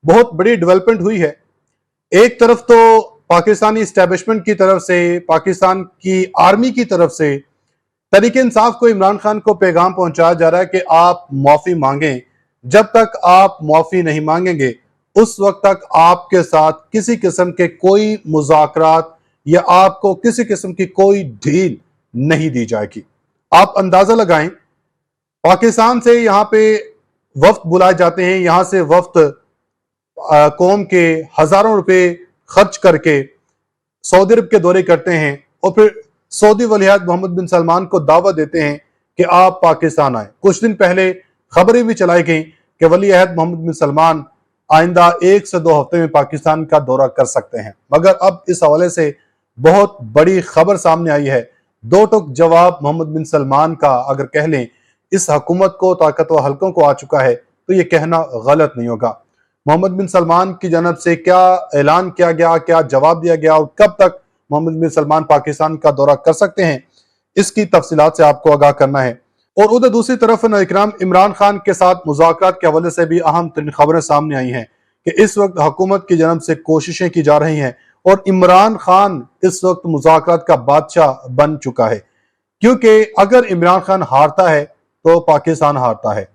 بہت بڑی ڈیولپمنٹ ہوئی ہے۔ ایک طرف تو پاکستانی اسٹیبلشمنٹ کی طرف سے، پاکستان کی آرمی کی طرف سے تحریک انصاف کو عمران خان کو پیغام پہنچایا جا رہا ہے کہ آپ معافی مانگیں، جب تک آپ معافی نہیں مانگیں گے اس وقت تک آپ کے ساتھ کسی قسم کے کوئی مذاکرات یا آپ کو کسی قسم کی کوئی ڈھیل نہیں دی جائے گی۔ آپ اندازہ لگائیں، پاکستان سے یہاں پہ وفد بلائے جاتے ہیں، یہاں سے وفد قوم کے ہزاروں روپے خرچ کر کے سعودی عرب کے دورے کرتے ہیں اور پھر سعودی ولی عہد محمد بن سلمان کو دعوت دیتے ہیں کہ آپ پاکستان آئیں۔ کچھ دن پہلے خبریں بھی چلائی گئیں کہ ولی عہد محمد بن سلمان آئندہ 1 سے 2 ہفتے میں پاکستان کا دورہ کر سکتے ہیں، مگر اب اس حوالے سے بہت بڑی خبر سامنے آئی ہے۔ 2 ٹوک جواب محمد بن سلمان کا اگر کہہ لیں اس حکومت کو، طاقتور حلقوں کو آ چکا ہے تو یہ کہنا غلط نہیں ہوگا۔ محمد بن سلمان کی جانب سے کیا اعلان کیا گیا، کیا جواب دیا گیا اور کب تک محمد بن سلمان پاکستان کا دورہ کر سکتے ہیں، اس کی تفصیلات سے آپ کو آگاہ کرنا ہے۔ اور ادھر دوسری طرف اکرام عمران خان کے ساتھ مذاکرات کے حوالے سے بھی اہم ترین خبریں سامنے آئی ہیں کہ اس وقت حکومت کی جانب سے کوششیں کی جا رہی ہیں اور عمران خان اس وقت مذاکرات کا بادشاہ بن چکا ہے، کیونکہ اگر عمران خان ہارتا ہے تو پاکستان ہارتا ہے۔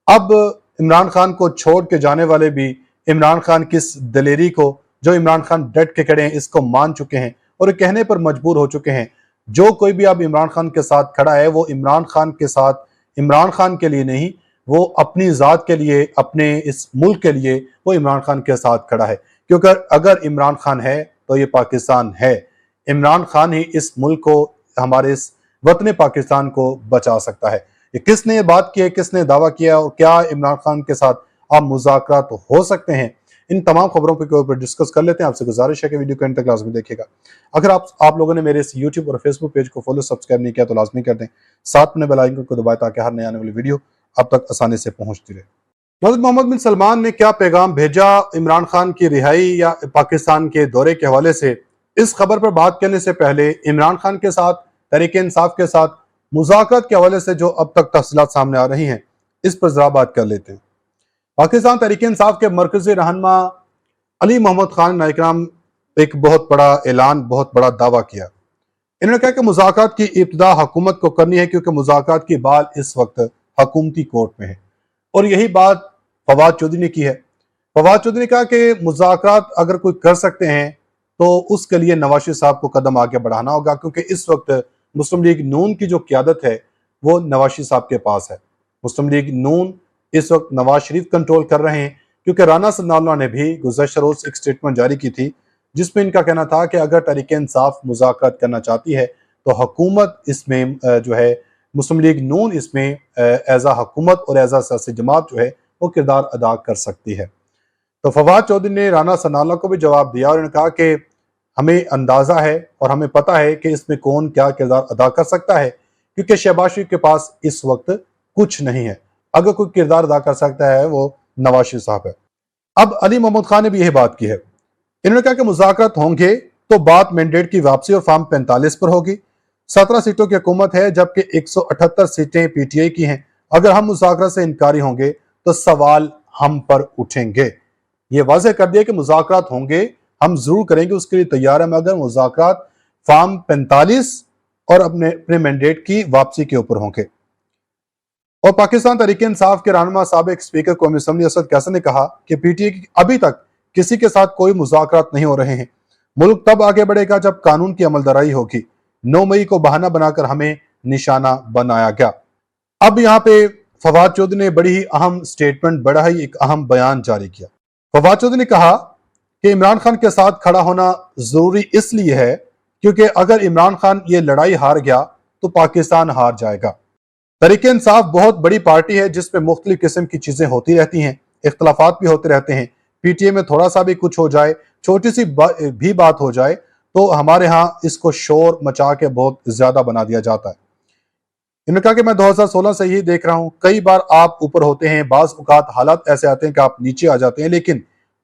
اب عمران خان کو چھوڑ کے جانے والے بھی عمران خان کی اس دلیری کو، جو عمران خان ڈٹ کے کھڑے ہیں، اس کو مان چکے ہیں اور کہنے پر مجبور ہو چکے ہیں جو کوئی بھی اب عمران خان کے ساتھ کھڑا ہے وہ عمران خان کے ساتھ، عمران خان کے لیے نہیں، وہ اپنی ذات کے لیے، اپنے اس ملک کے لیے وہ عمران خان کے ساتھ کھڑا ہے، کیونکہ اگر عمران خان ہے تو یہ پاکستان ہے۔ عمران خان ہی اس ملک کو، ہمارے اس وطن پاکستان کو بچا سکتا ہے۔ یہ کس نے یہ بات کی ہے، کس نے دعویٰ کیا اور کیا عمران خان کے ساتھ آپ مذاکرات ہو سکتے ہیں، ان تمام خبروں کے اوپر ڈسکس کر لیتے ہیں۔ آپ سے گزارش ہے کہ ویڈیو کو انڈ تک لازمی دیکھیے گا۔ اگر آپ لوگوں نے میرے اس یوٹیوب اور فیس بک پیج کو فالو سبسکرائب نہیں کیا تو لازمی کر دیں، ساتھ میں بیل آئیکن کو دبائیں تاکہ ہر نئے آنے والی ویڈیو اب تک آسانی سے پہنچتی رہے۔ حضرت محمد بن سلمان نے کیا پیغام بھیجا عمران خان کی رہائی یا پاکستان کے دورے کے حوالے سے، اس خبر پر بات کرنے سے پہلے عمران خان کے ساتھ، تحریک انصاف کے ساتھ مذاکرات کے حوالے سے جو اب تک تفصیلات سامنے آ رہی ہیں اس پر ذرا بات کر لیتے ہیں۔ پاکستان تحریک انصاف کے مرکزی رہنما علی محمد خان نے اکرام ایک بہت بڑا اعلان، بہت بڑا دعویٰ کیا۔ انہوں نے کہا کہ مذاکرات کی ابتدا حکومت کو کرنی ہے کیونکہ مذاکرات کی بال اس وقت حکومتی کورٹ میں ہے، اور یہی بات فواد چودھری نے کی ہے۔ فواد چودھری نے کہا کہ مذاکرات اگر کوئی کر سکتے ہیں تو اس کے لیے نواز شریف صاحب کو قدم آگے بڑھانا ہوگا، کیونکہ اس وقت مسلم لیگ نون کی جو قیادت ہے وہ نواز شریف صاحب کے پاس ہے۔ مسلم لیگ نون اس وقت نواز شریف کنٹرول کر رہے ہیں، کیونکہ رانا ثناء اللہ نے بھی گزشتہ روز ایک سٹیٹمنٹ جاری کی تھی جس میں ان کا کہنا تھا کہ اگر تحریک انصاف مذاکرات کرنا چاہتی ہے تو حکومت اس میں جو ہے، مسلم لیگ نون اس میں ایز اے حکومت اور ایز اے سیاسی جماعت جو ہے وہ کردار ادا کر سکتی ہے۔ تو فواد چودھری نے رانا ثناء اللہ کو بھی جواب دیا اور انہوں نے کہا کہ ہمیں اندازہ ہے اور ہمیں پتہ ہے کہ اس میں کون کیا کردار ادا کر سکتا ہے، کیونکہ شہباز شریف کے پاس اس وقت کچھ نہیں ہے۔ اگر کوئی کردار ادا کر سکتا ہے وہ نواز شریف صاحب ہے۔ اب علی محمد خان نے بھی یہ بات کی ہے۔ انہوں نے کہا کہ مذاکرات ہوں گے تو بات مینڈیٹ کی واپسی اور فارم 45 پر ہوگی۔ 17 سیٹوں کی حکومت ہے جبکہ 178 سیٹیں پی ٹی آئی کی ہیں۔ اگر ہم مذاکرات سے انکاری ہوں گے تو سوال ہم پر اٹھیں گے۔ یہ واضح کر دیا کہ مذاکرات ہوں گے، ہم ضرور کریں گے، اس کے لیے تیار ہیں، مگر مذاکرات فارم 45 اور اپنے مینڈیٹ کی واپسی کے اوپر ہوں گے۔ اور پاکستان تحریک انصاف کے رہنما سابق اسپیکر قومی اسمبلی اسد قیصر نے کہا کہ پی ٹی آئی ابھی تک کسی کے ساتھ کوئی مذاکرات نہیں ہو رہے ہیں۔ ملک تب آگے بڑھے گا جب قانون کی عمل درائی ہوگی۔ 9 مئی کو بہانہ بنا کر ہمیں نشانہ بنایا گیا۔ اب یہاں پہ فواد چودھری نے بڑی ہی اہم سٹیٹمنٹ، بڑا ہی ایک اہم بیان جاری کیا۔ فواد چودھری نے کہا کہ عمران خان کے ساتھ کھڑا ہونا ضروری اس لیے ہے کیونکہ اگر عمران خان یہ لڑائی ہار گیا تو پاکستان ہار جائے گا۔ تحریک انصاف بہت بڑی پارٹی ہے جس میں مختلف قسم کی چیزیں ہوتی رہتی ہیں، اختلافات بھی ہوتے رہتے ہیں۔ پی ٹی اے میں تھوڑا سا بھی کچھ ہو جائے، چھوٹی سی بھی بات ہو جائے تو ہمارے ہاں اس کو شور مچا کے بہت زیادہ بنا دیا جاتا ہے۔ انہوں نے کہا کہ میں 2016 سے ہی دیکھ رہا ہوں، کئی بار آپ اوپر ہوتے ہیں، بعض اوقات حالات ایسے آتے ہیں کہ آپ نیچے آ جاتے ہیں، لیکن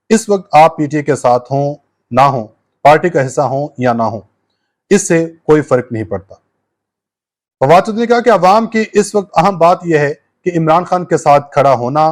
اس وقت آپ پی ٹی اے کے ساتھ ہوں نہ ہوں، پارٹی کا حصہ ہوں یا نہ ہوں، اس سے کوئی فرق نہیں پڑتا۔ فواد چودھری نے کہا کہ عوام کی اس وقت اہم بات یہ ہے کہ عمران خان کے ساتھ کھڑا ہونا